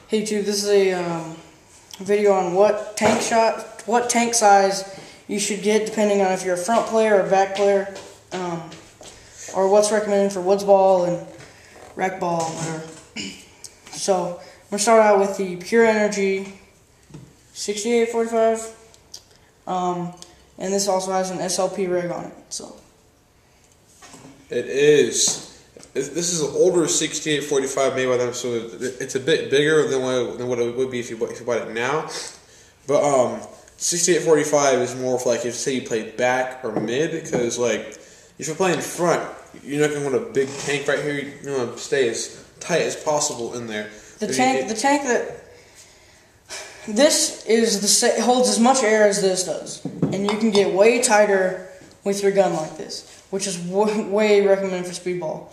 Hey YouTube, this is a video on what tank size you should get depending on if you're a front player or back player, or what's recommended for woods ball and rec ball and whatever. So I'm gonna start out with the Pure Energy 6845, and this also has an SLP rig on it. So it is. This is an older 6845 made by them, so it's a bit bigger than what it would be if you bought it now. But 6845 is more for like if say you play back or mid, because like if you're playing front, you're not gonna want a big tank right here. You want to stay as tight as possible in there. The tank that this is holds as much air as this does, and you can get way tighter with your gun like this, which is way recommended for speedball.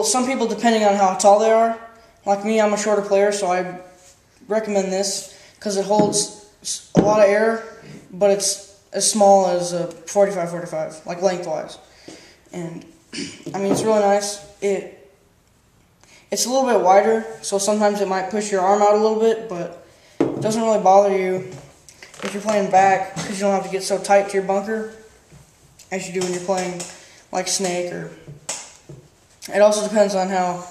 Some people, depending on how tall they are, like me, I'm a shorter player, so I recommend this because it holds a lot of air, but it's as small as a 45-45, like lengthwise. And I mean, it's really nice. It's a little bit wider, so sometimes it might push your arm out a little bit, but it doesn't really bother you if you're playing back, because you don't have to get so tight to your bunker as you do when you're playing like Snake. Or it also depends on how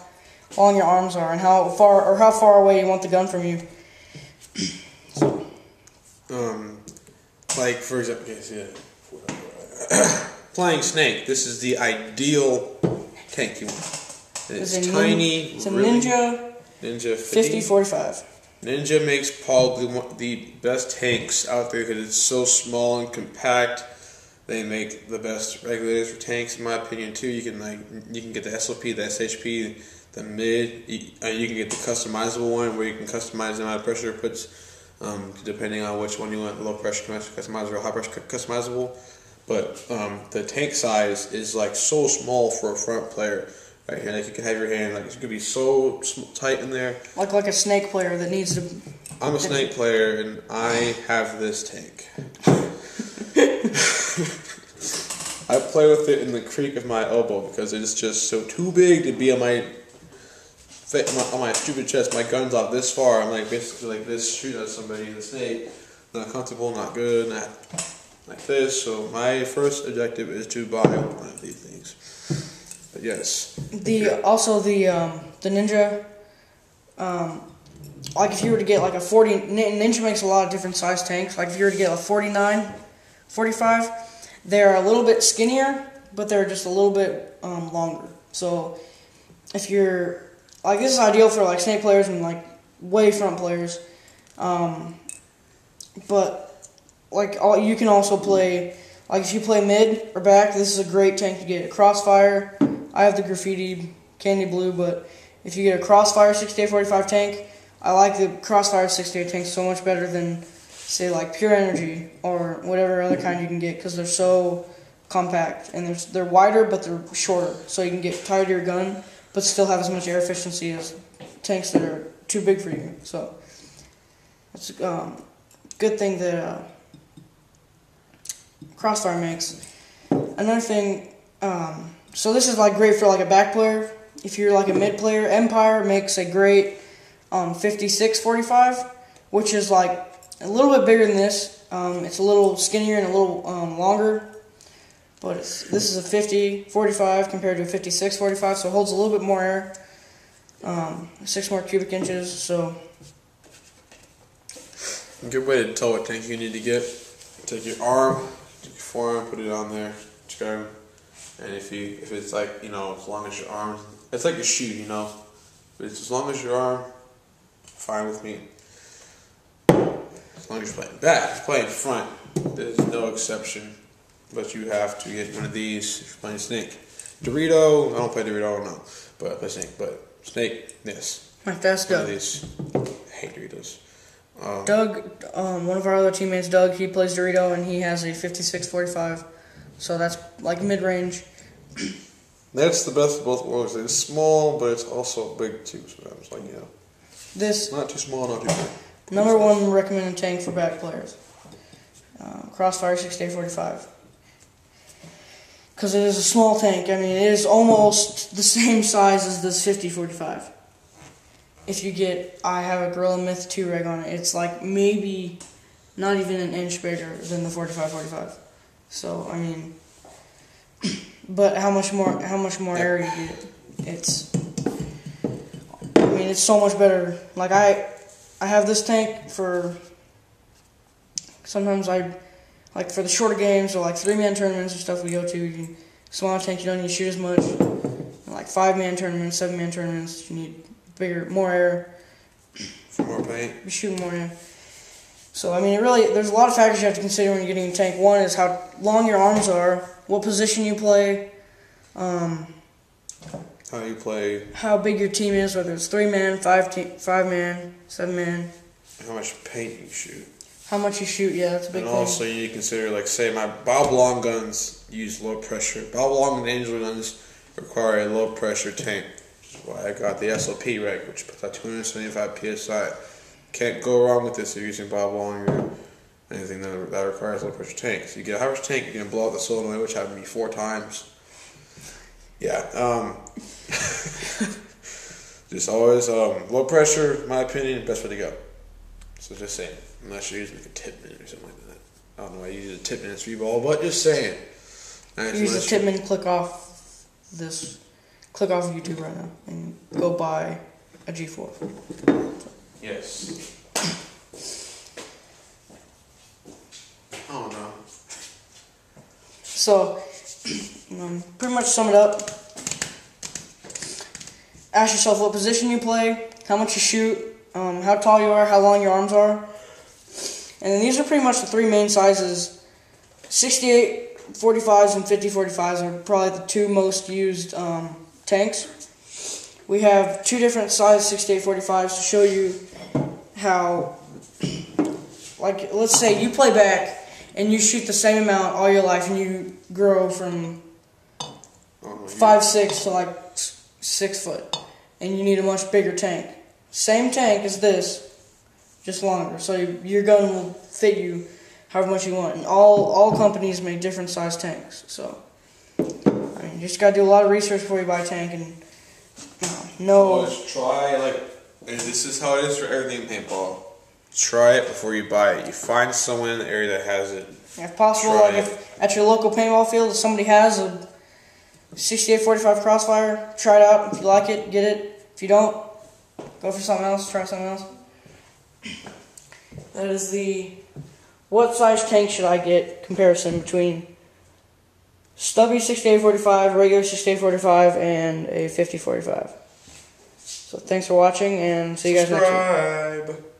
long your arms are and how far away you want the gun from you. So, like for example, playing Snake, this is the ideal tank you want. It's tiny. It's a Ninja 5045. Ninja makes probably one of the best tanks out there because it's so small and compact. They make the best regulators for tanks, in my opinion, too. You can get the SLP, the SHP, the mid. You can get the customizable one where you can customize the amount of pressure it puts, depending on which one you want, low pressure customizable or high pressure customizable. But the tank size is like so small for a front player. Right here, like you can have your hand, like it's gonna be so tight in there. Like a Snake player that needs to. I'm a Snake player, and I have this tank. I play with it in the creak of my elbow because it is just so too big to be on my stupid chest. My gun's out this far. I'm like basically like this, shooting at somebody in the Snake. Not comfortable, not good, not like this. So my first objective is to buy one of these things. But yes. Also the Ninja, like if you were to get like a 40, Ninja makes a lot of different size tanks. Like if you were to get a 49, 45, they're a little bit skinnier, but they're just a little bit longer. So if you're like, this is ideal for like Snake players and like way front players. But like you can also play, like if you play mid or back, this is a great tank to get. A Crossfire. I have the Graffiti Candy Blue, but if you get a Crossfire 6845 tank, I like the Crossfire 68 tank so much better than, say, like Pure Energy or whatever other kind you can get, because they're so compact and they're wider but they're shorter, so you can get tighter to your gun but still have as much air efficiency as tanks that are too big for you. So that's a good thing that Crossfire makes. Another thing. So this is like great for like a back player. If you're like a mid player, Empire makes a great 5645, which is like a little bit bigger than this. It's a little skinnier and a little longer, but this is a 5045 compared to a 5645, so it holds a little bit more air, 6 more cubic inches. So a good way to tell what tank you need to get: take your arm, take your forearm, put it on there, go. And if it's like, as long as your arm, it's like a shoe, but it's as long as your arm, fine with me. As long as you're playing back. If you're playing front, there's no exception, but you have to get one of these if you're playing Snake. Dorito, I don't play Dorito, no, but I play Snake. But Snake, yes. My fast Doug. These. I hate Doritos. Doug, one of our other teammates, Doug, he plays Dorito and he has a 5645. So that's like mid-range. That's the best of both worlds. It's small, but it's also big too. So I'm just like, this not too small, not too big. Number one recommended tank for back players. Crossfire 6845. Because it is a small tank. I mean, it is almost the same size as this 5045. if you get, I have a Gorilla Myth 2 reg on it. It's like maybe not even an inch bigger than the 45-45. So I mean, but how much more air you get? It's so much better. Like I have this tank for. Sometimes like for the shorter games or like 3-man tournaments or stuff we go to. Smaller tank, you don't need to shoot as much. Like 5-man tournaments, 7-man tournaments, you need more air. For more paint. You shoot more air. So I mean, there's a lot of factors you have to consider when you're getting a tank. One is how long your arms are, what position you play, how you play, how big your team is, whether it's 3-man, 5-man, 7-man. How much paint you shoot. How much you shoot, yeah, that's a big thing. And also you need to consider, like, say my Bob Long guns use low pressure. Bob Long and Angel guns require a low pressure tank, which is why I got the SOP reg, which puts out 275 PSI. Can't go wrong with this if you're using Bob Long or anything that requires low pressure tanks. You get a high pressure tank, you're going to blow out the solenoid, which happened to me 4 times. Yeah, just always, low pressure, in my opinion, best way to go. So just saying, unless you're using like a Tippmann or something like that. I don't know why you use a Tippmann 3-ball, but just saying. Use a Tippmann, click off YouTube right now and go buy a G4. Yes. Oh no. So, pretty much sum it up. Ask yourself what position you play, how much you shoot, how tall you are, how long your arms are. And then these are pretty much the 3 main sizes. 68-45s and 50-45s are probably the 2 most used tanks. We have 2 different size 68-45s to show you how, like, let's say you play back and you shoot the same amount all your life and you grow from 5'6" to like 6 foot. And you need a much bigger tank. Same tank as this, just longer. So your gun will fit you however much you want. And all companies make different size tanks. So I mean, you just gotta do a lot of research before you buy a tank and know. Always try, and this is how it is for everything in paintball. Try it before you buy it. You find someone in the area that has it. If possible, like if at your local paintball field, if somebody has a 68-45 Crossfire, try it out. If you like it, get it. If you don't, go for something else. Try something else. That is the what size tank should I get comparison between stubby 68-45, regular 68-45, and a 50-45. So thanks for watching, and see you guys next week. Subscribe.